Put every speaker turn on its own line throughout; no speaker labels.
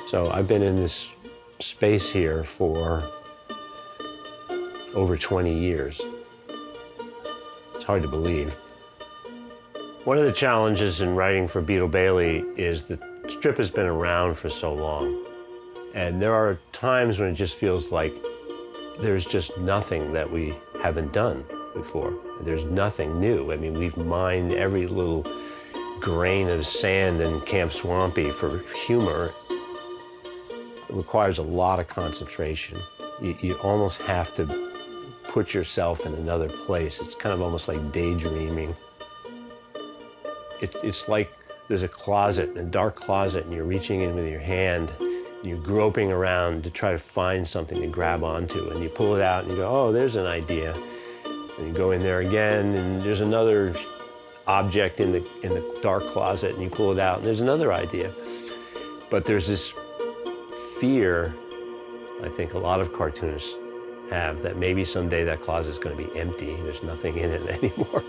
So I've been in this space here for over 20 years. It's hard to believe. One of the challenges in writing for Beetle Bailey is the strip has been around for so long. And there are times when it just feels like there's just nothing that we haven't done before. There's nothing new. I mean, we've mined every little grain of sand in Camp Swampy for humor. It requires a lot of concentration. You almost have to put yourself in another place. It's kind of almost like daydreaming. It's like there's a closet, a dark closet, and you're reaching in with your hand, and you're groping around to try to find something to grab onto, and you pull it out and you go, oh, there's an idea. And you go in there again, and there's another object in the dark closet, and you pull it out, and there's another idea. But there's this fear, I think a lot of cartoonists have, that maybe someday that closet's going to be empty. There's nothing in it anymore.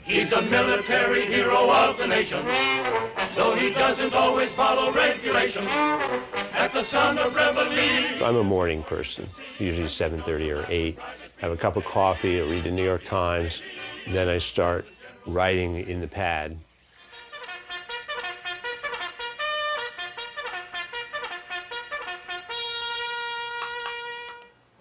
He's a military hero of the nation, though he doesn't always follow regulations. At the sound of Reveille.
I'm a morning person, usually 7:30 or 8. Have a cup of coffee, I read the New York Times, and then I start writing in the pad.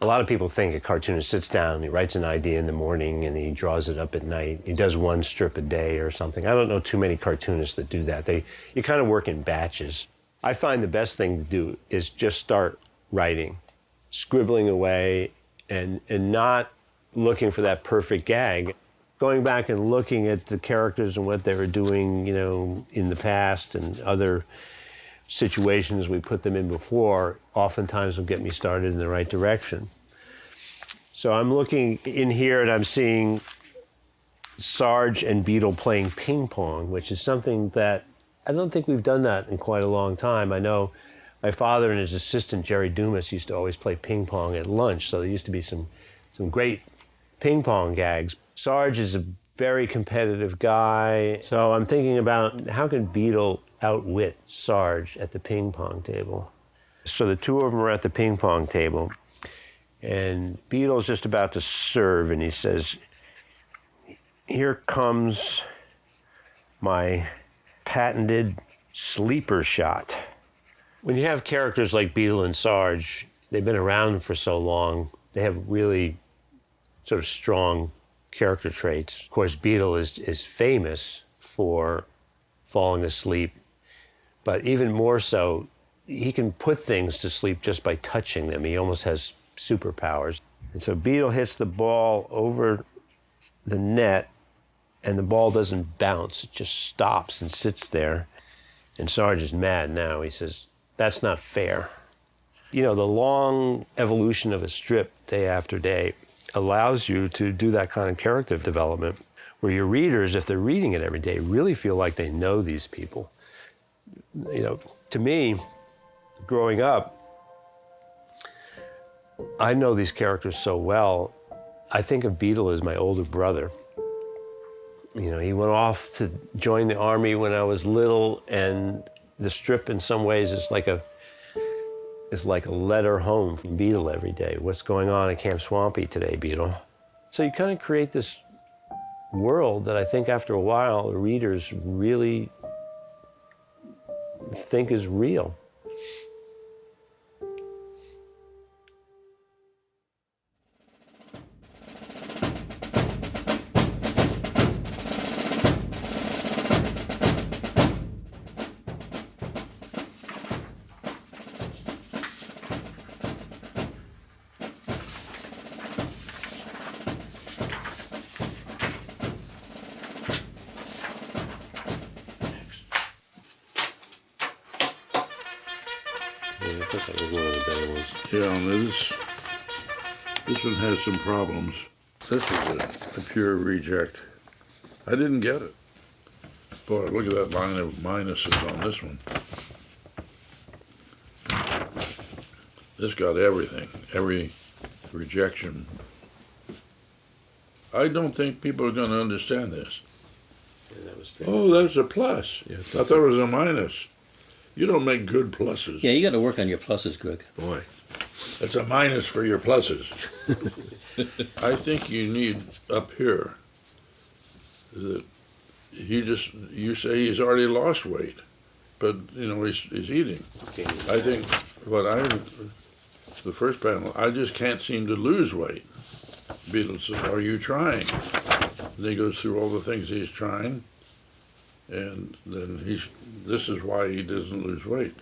A lot of people think a cartoonist sits down, he writes an idea in the morning, and he draws it up at night. He does one strip a day or something. I don't know too many cartoonists that do that. You kind of work in batches. I find the best thing to do is just start writing, scribbling away, and not looking for that perfect gag. Going back and looking at the characters and what they were doing, you know, in the past and other situations we put them in before, oftentimes will get me started in the right direction. So I'm looking in here and I'm seeing Sarge and Beetle playing ping pong, which is something that I don't think we've done that in quite a long time. I know my father and his assistant, Jerry Dumas, used to always play ping pong at lunch, so there used to be some great ping pong gags. Sarge is a very competitive guy, so I'm thinking about how can Beetle outwit Sarge at the ping pong table. So the two of them are at the ping pong table, and Beetle's just about to serve, and he says, "Here comes my patented sleeper shot." When you have characters like Beetle and Sarge, they've been around for so long, they have really sort of strong character traits. Of course, Beetle is famous for falling asleep, but even more so, he can put things to sleep just by touching them. He almost has superpowers. And so Beetle hits the ball over the net, and the ball doesn't bounce. It just stops and sits there. And Sarge is mad now. He says, "That's not fair." You know, the long evolution of a strip day after day allows you to do that kind of character development where your readers, if they're reading it every day, really feel like they know these people. You know, to me, growing up, I know these characters so well. I think of Beetle as my older brother. You know, he went off to join the army when I was little, and the strip in some ways is like a letter home from Beetle every day. What's going on at Camp Swampy today, Beetle? So you kind of create this world that I think after a while the readers really think is real. That was one of the better ones.
Yeah, this one has some problems. This is a pure reject. I didn't get it. Boy, look at that line of minuses on this one. This got everything, every rejection. I don't think people are going to understand this.
Yeah, that was
Oh, that's a plus.
Yeah,
I thought it was a minus. You don't make good pluses.
Yeah, you got to work on your pluses, Greg.
Boy, it's a minus for your pluses. I think you need up here that you say he's already lost weight, but he's eating.
Okay.
I think the first panel, I just can't seem to lose weight. Beetle says, "Are you trying?" And he goes through all the things he's trying, and then this is why he doesn't lose weight.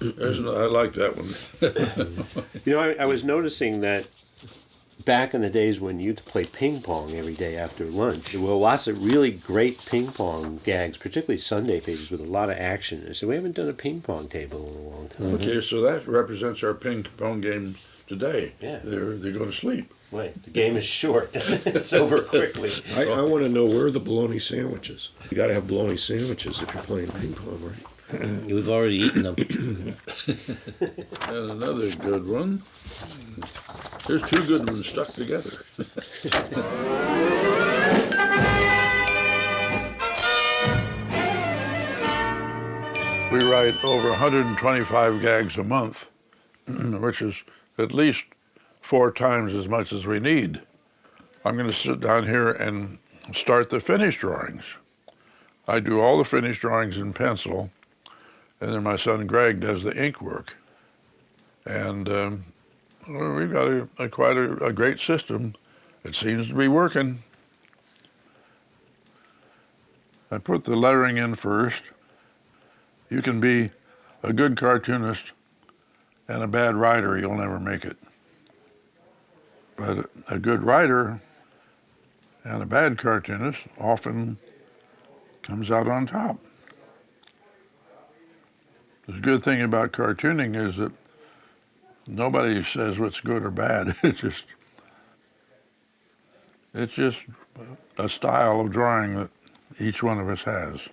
I like that one.
I was noticing that back in the days when you used to play ping pong every day after lunch, there were lots of really great ping pong gags, particularly Sunday pages with a lot of action. I said, we haven't done a ping pong table in a long time.
Okay, so that represents our ping pong game today.
Yeah.
They go to sleep.
Right, the game is short. It's over quickly.
I want to know where are the bologna sandwiches. You got to have bologna sandwiches if you're playing ping pong, right?
We've already eaten them.
And another good one. There's two good ones stuck together. We write over 125 gags a month, which is at least 4 times as much as we need. I'm going to sit down here and start the finish drawings. I do all the finish drawings in pencil, and then my son Greg does the ink work. And we've got quite a great system. It seems to be working. I put the lettering in first. You can be a good cartoonist and a bad writer, you'll never make it. But a good writer and a bad cartoonist often comes out on top. The good thing about cartooning is that nobody says what's good or bad. It's just a style of drawing that each one of us has.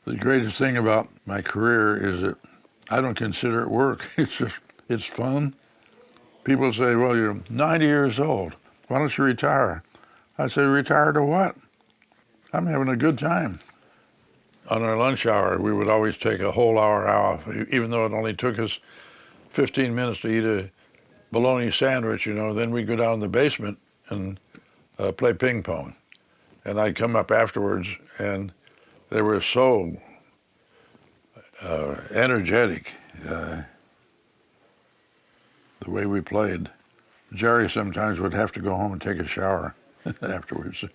The greatest thing about my career is that I don't consider it work. It's fun. People say, well, you're 90 years old. Why don't you retire? I say, retire to what? I'm having a good time. On our lunch hour, we would always take a whole hour off, even though it only took us 15 minutes to eat a bologna sandwich, then we'd go down in the basement and play ping pong. And I'd come up afterwards, and they were so energetic, the way we played. Jerry sometimes would have to go home and take a shower afterwards.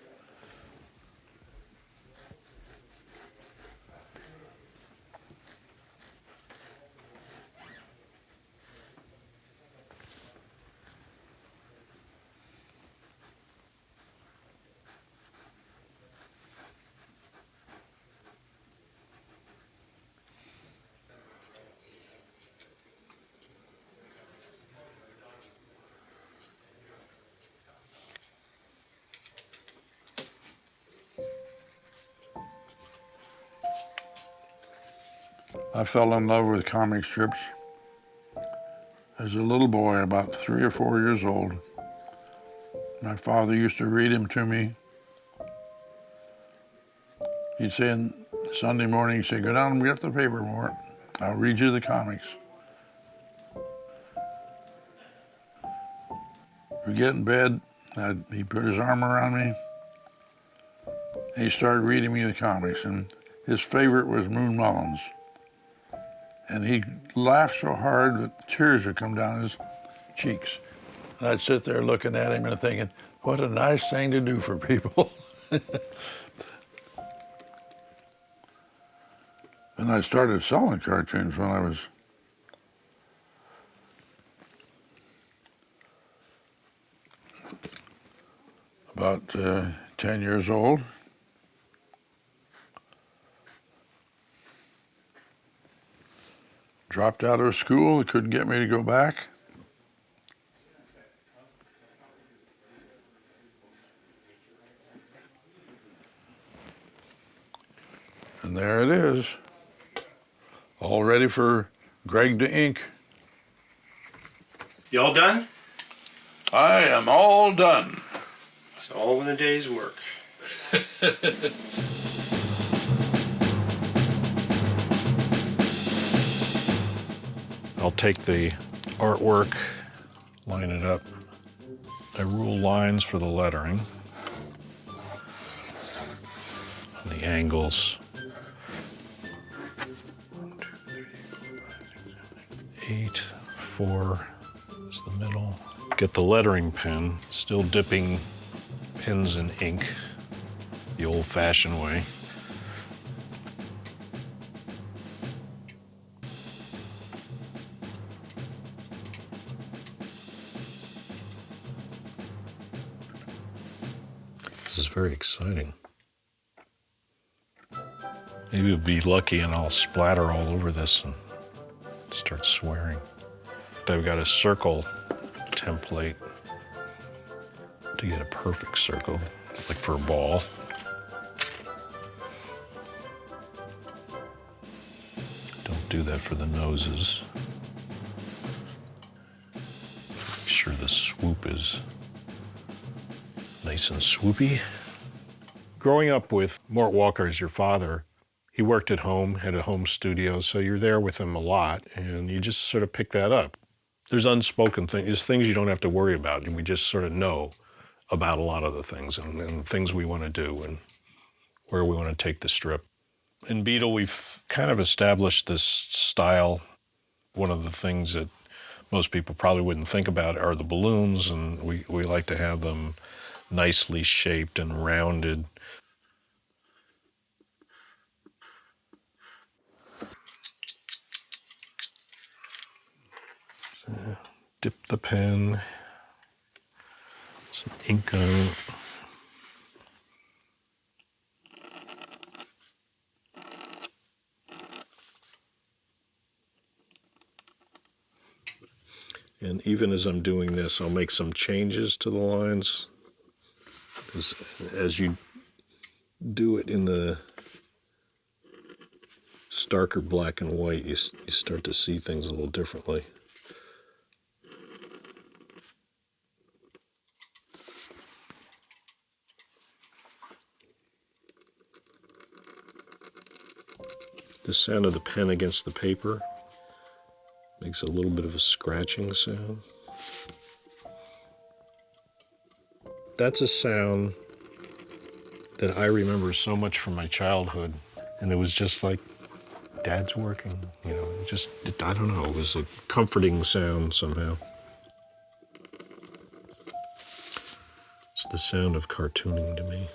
I fell in love with comic strips as a little boy, about 3 or 4 years old. My father used to read him to me. He'd say on Sunday morning, he'd say, go down and get the paper, Mort. I'll read you the comics. We'd get in bed, he'd put his arm around me, and he started reading me the comics, and his favorite was Moon Mullins. And he'd laugh so hard that tears would come down his cheeks. And I'd sit there looking at him and thinking, what a nice thing to do for people. And I started selling cartoons when I was about 10 years old. Dropped out of school. They couldn't get me to go back. And there it is, all ready for Greg to ink.
You all done?
I am all done.
It's all in a day's work.
I'll take the artwork, line it up. I rule lines for the lettering. And the angles. 1, 2, 3, 4, 5, 6, 7, 8, 4 is the middle. Get the lettering pen, still dipping pens in ink the old-fashioned way. This is very exciting. Maybe we'll be lucky and I'll splatter all over this and start swearing. I've got a circle template to get a perfect circle, like for a ball. Don't do that for the noses. Make sure the swoop is nice and swoopy. Growing up with Mort Walker as your father, he worked at home, had a home studio, so you're there with him a lot, and you just sort of pick that up. There's unspoken things, there's things you don't have to worry about, and we just sort of know about a lot of the things and things we want to do and where we want to take the strip. In Beetle, we've kind of established this style. One of the things that most people probably wouldn't think about are the balloons, and we like to have them nicely shaped and rounded. So, dip the pen, some ink on it. And even as I'm doing this, I'll make some changes to the lines. As you do it in the starker black and white, you start to see things a little differently. The sound of the pen against the paper makes a little bit of a scratching sound. That's a sound that I remember so much from my childhood. And it was just like, Dad's working, you know, I don't know, it was a comforting sound somehow. It's the sound of cartooning to me.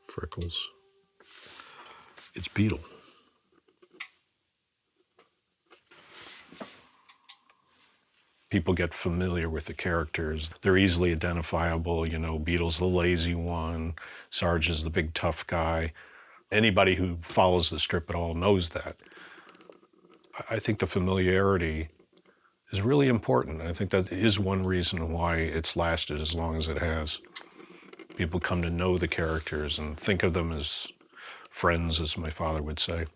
Freckles. It's Beetle. People get familiar with the characters. They're easily identifiable. You know, Beetle's the lazy one. Sarge is the big tough guy. Anybody who follows the strip at all knows that. I think the familiarity is really important. I think that is one reason why it's lasted as long as it has. People come to know the characters and think of them as friends, as my father would say.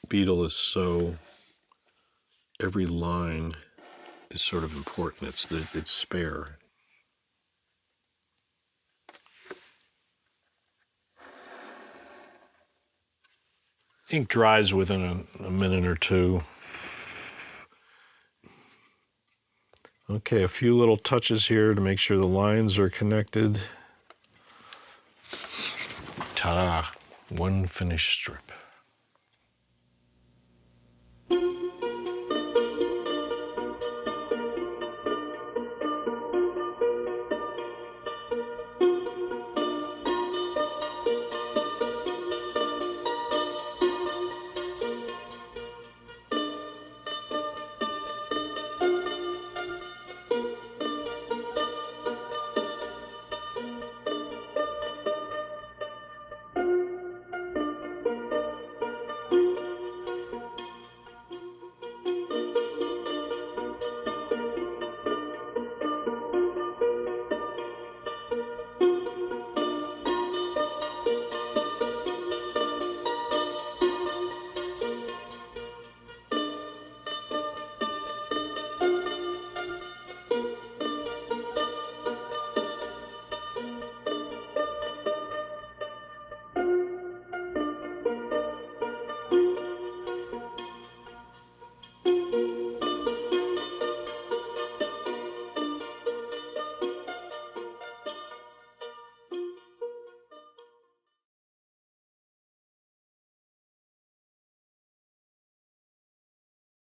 Beetle is so, every line is sort of important. It's spare. Ink dries within a minute or two. Okay, a few little touches here to make sure the lines are connected. Ta-da, one finished strip.